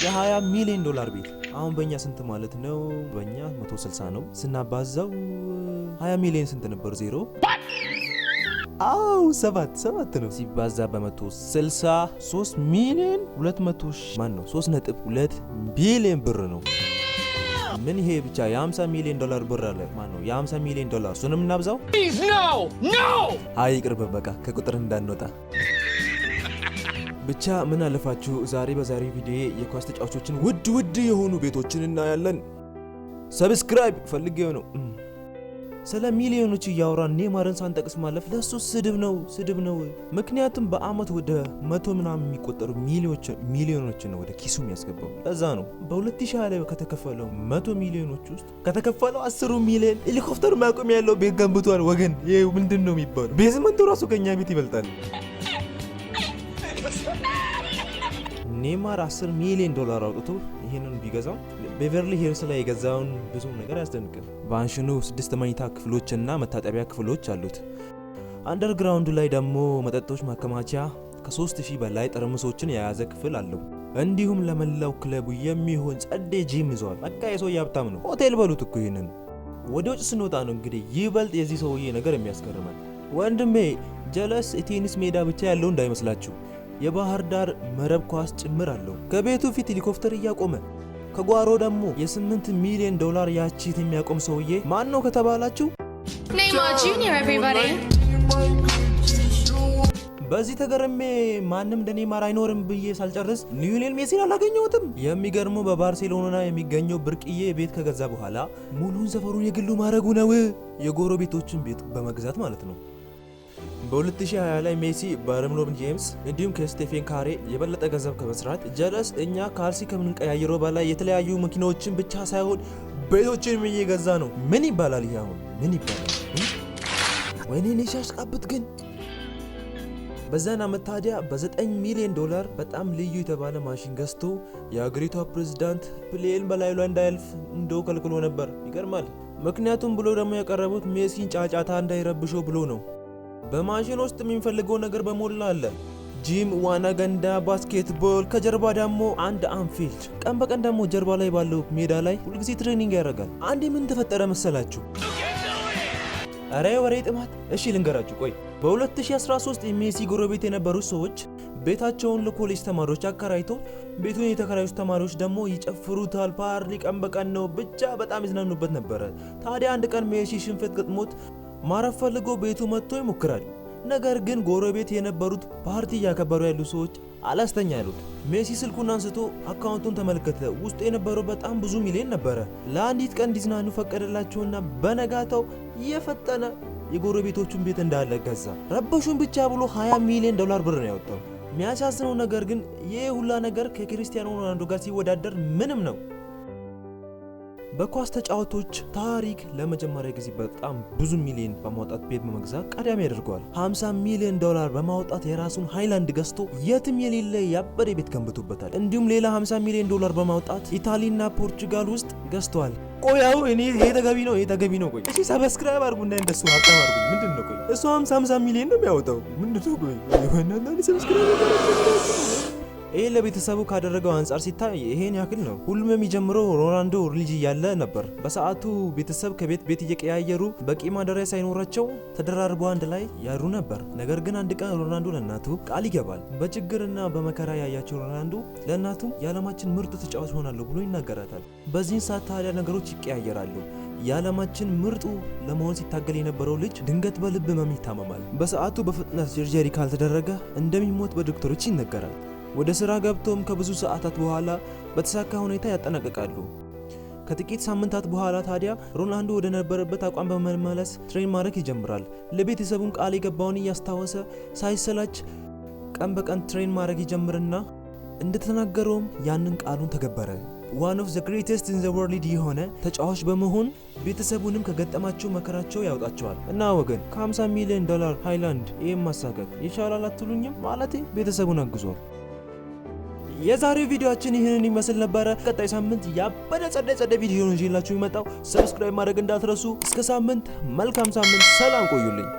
የ20 ሚሊዮን ዶላር ቤት አሁን በእኛ ስንት ማለት ነው? በእኛ 160 ነው ስናባዛው 20 ሚሊዮን ስንት ነበር? ዜሮ አው 7 ነው ሲባዛ በ163 ሚሊዮን 200 ማን ነው 3.2 ቢሊዮን ብር ነው። ምን ይሄ ብቻ የ50 ሚሊዮን ዶላር ብር አለ። ማን ነው የ50 ሚሊዮን ዶላር? እሱንም እናብዛው። አይ ይቅርብ በቃ ከቁጥር እንዳንወጣ። ብቻ ምን አለፋችሁ በዛሬ ቪዲዮ የኳስ ተጫዋቾችን ውድ የሆኑ ቤቶችን እናያለን። ሰብስክራይብ ፈልጌው ነው። ስለ ሚሊዮኖች እያወራን ኔይማርን ሳንጠቅስ ማለፍ ለሱ ስድብ ነው። ምክንያቱም በአመት ወደ 100 ምናምን የሚቆጠሩ ሚሊዮኖችን ነው ወደ ኪሱ የሚያስገባው። ለዛ ነው በ2020 ላይ ከተከፈለው 100 ሚሊዮኖች ውስጥ ከተከፈለው 10 ሚሊዮን ሄሊኮፕተር ማቆሚያ ያለው ቤት ገንብቷል። ወገን ይሄ ምንድነው የሚባለው? ቤዝመንቱ ራሱ ከኛ ቤት ይበልጣል። ኔይማር 10 ሚሊዮን ዶላር አውጥቶ ይሄንን ቢገዛው ቤቨርሊ ሂልስ ላይ የገዛውን ብዙ ነገር ያስደንቃል። ባንሽኑ 6 መኝታ ክፍሎችና መታጠቢያ ክፍሎች አሉት። አንደርግራውንድ ላይ ደግሞ መጠጦች ማከማቻ ከ3000 በላይ ጠርሙሶችን የያዘ ክፍል አለው። እንዲሁም ለመላው ክለቡ የሚሆን ጸዴ ጂም ይዟል። በቃ የሰውዬ ሀብታም ነው። ሆቴል በሉት እኮ ይሄንን። ወደ ውጭ ስንወጣ ነው እንግዲህ ይበልጥ የዚህ ሰውዬ ነገር የሚያስገርማል። ወንድሜ ጀለስ የቴኒስ ሜዳ ብቻ ያለው እንዳይመስላችሁ የባህር ዳር መረብ ኳስ ጭምር አለው። ከቤቱ ፊት ሄሊኮፕተር እያቆመ ከጓሮ ደግሞ የ8 ሚሊዮን ዶላር ያቺት የሚያቆም ሰውዬ ማን ነው ከተባላችሁ ኔይማር ጁኒየር ኤቨሪባዲ። በዚህ ተገርሜ ማንም እንደ ኔይማር አይኖርም ብዬ ሳልጨርስ ሊዮኔል ሜሲን አላገኘሁትም። የሚገርመው በባርሴሎና የሚገኘው ብርቅዬ ቤት ከገዛ በኋላ ሙሉን ሰፈሩን የግሉ ማድረጉ ነው። የጎረቤቶችን ቤት በመግዛት ማለት ነው። በ2020 ላይ ሜሲ በለብሮን ጄምስ እንዲሁም ከስቴፌን ካሬ የበለጠ ገንዘብ ከመስራት ጀለስ እኛ ካልሲ ከምንቀያየረው በላይ የተለያዩ መኪናዎችን ብቻ ሳይሆን ቤቶችን እየገዛ ነው። ምን ይባላል ይሄ? አሁን ምን ይባላል? ወይኔ ኔሻሽ ቃብት ግን በዛን አመት ታዲያ በ9 ሚሊዮን ዶላር በጣም ልዩ የተባለ ማሽን ገዝቶ የአገሪቷ ፕሬዝዳንት ፕሌን በላዩ ላይ እንዳያልፍ እንደው ከልክሎ ነበር። ይገርማል። ምክንያቱም ብሎ ደግሞ ያቀረቡት ሜሲን ጫጫታ እንዳይረብሸው ብሎ ነው። በማሽን ውስጥ የሚፈልገው ነገር በሞላ አለ። ጂም፣ ዋና ገንዳ፣ ባስኬትቦል፣ ከጀርባ ደግሞ አንድ አንፊልድ። ቀን በቀን ደግሞ ጀርባ ላይ ባለው ሜዳ ላይ ሁልጊዜ ትሬኒንግ ያደርጋል። አንዴ ምን ተፈጠረ መሰላችሁ? አረ ወሬ ጥማት። እሺ ልንገራችሁ። ቆይ በ2013 የሜሲ ጎረቤት የነበሩት ሰዎች ቤታቸውን ለኮሌጅ ተማሪዎች አከራይተው ቤቱን የተከራዩት ተማሪዎች ደግሞ ይጨፍሩታል። ፓርቲ ቀን በቀን ነው። ብቻ በጣም ይዝናኑበት ነበረ። ታዲያ አንድ ቀን ሜሲ ሽንፈት ገጥሞት ማረፍ ፈልጎ ቤቱ መጥቶ ይሞክራል። ነገር ግን ጎረቤት የነበሩት ፓርቲ እያከበሩ ያሉ ሰዎች አላስተኛ ያሉት። ሜሲ ስልኩን አንስቶ አካውንቱን ተመለከተ። ውስጡ የነበረው በጣም ብዙ ሚሊዮን ነበረ። ለአንዲት ቀን እንዲዝናኑ ፈቀደላቸውና በነጋታው የፈጠነ የጎረቤቶቹን ቤት እንዳለ ገዛ። ረበሹን ብቻ ብሎ 20 ሚሊዮን ዶላር ብር ነው ያወጣው። የሚያሳዝነው ነገር ግን ይህ ሁላ ነገር ከክሪስቲያኖ ሮናልዶ ጋር ሲወዳደር ምንም ነው። በኳስ ተጫዋቾች ታሪክ ለመጀመሪያ ጊዜ በጣም ብዙ ሚሊዮን በማውጣት ቤት በመግዛት ቀዳሚ ያደርገዋል። 50 ሚሊዮን ዶላር በማውጣት የራሱን ሃይላንድ ገዝቶ የትም የሌለ ያበደ ቤት ገንብቶበታል። እንዲሁም ሌላ 50 ሚሊዮን ዶላር በማውጣት ኢታሊና ፖርቹጋል ውስጥ ገዝቷል። ቆያው እኔ ይሄ ተገቢ ነው። ቆይ እሺ ሰብስክራይብ አድርጉና እንደሱ ሀብታም አድርጉ። ምንድነው? ቆይ እሱ 50 ሚሊዮን ነው የሚያወጣው። ምንድነው? ቆይ ይሆናል ሰብስክራይብ ይሄ ለቤተሰቡ ካደረገው አንጻር ሲታይ ይሄን ያክል ነው። ሁሉም የሚጀምረው ሮናልዶ ልጅ እያለ ነበር። በሰዓቱ ቤተሰብ ከቤት እየቀያየሩ በቂ ማደሪያ ሳይኖራቸው ተደራርበው አንድ ላይ ያድሩ ነበር። ነገር ግን አንድ ቀን ሮናልዶ ለእናቱ ቃል ይገባል። በችግርና በመከራ ያያቸው ሮናልዶ ለእናቱ የዓለማችን ምርጡ ተጫዋች ሆናለሁ ብሎ ይናገራታል። በዚህን ሰዓት ታዲያ ነገሮች ይቀያየራሉ። የዓለማችን ምርጡ ለመሆን ሲታገል የነበረው ልጅ ድንገት በልብ ህመም ይታመማል። በሰዓቱ በፍጥነት ሰርጀሪ ካልተደረገ እንደሚሞት በዶክተሮች ይነገራል። ወደ ስራ ገብቶም ከብዙ ሰዓታት በኋላ በተሳካ ሁኔታ ያጠናቀቃሉ። ከጥቂት ሳምንታት በኋላ ታዲያ ሮናልዶ ወደ ነበረበት አቋም በመመለስ ትሬን ማድረግ ይጀምራል። ለቤተሰቡን ቃል የገባውን እያስታወሰ ሳይሰላች ቀን በቀን ትሬን ማድረግ ይጀምርና እንደተናገረውም ያንን ቃሉን ተገበረ። one of the greatest in the world የሆነ ተጫዋች በመሆን ቤተሰቡንም ከገጠማቸው መከራቸው ያወጣቸዋል። እና ወገን ከ50 ሚሊዮን ዶላር ሃይላንድ ይሄን ማሳካት ይቻላል አትሉኝም? ማለቴ ቤተሰቡን አግዟል። የዛሬው ቪዲዮአችን ይህንን ይመስል ነበር። ቀጣይ ሳምንት ያበደ ጸደ ቪዲዮ ነው ይዤላችሁ የመጣው። ሰብስክራይብ ማድረግ እንዳትረሱ። እስከ ሳምንት መልካም ሳምንት። ሰላም ቆዩልኝ።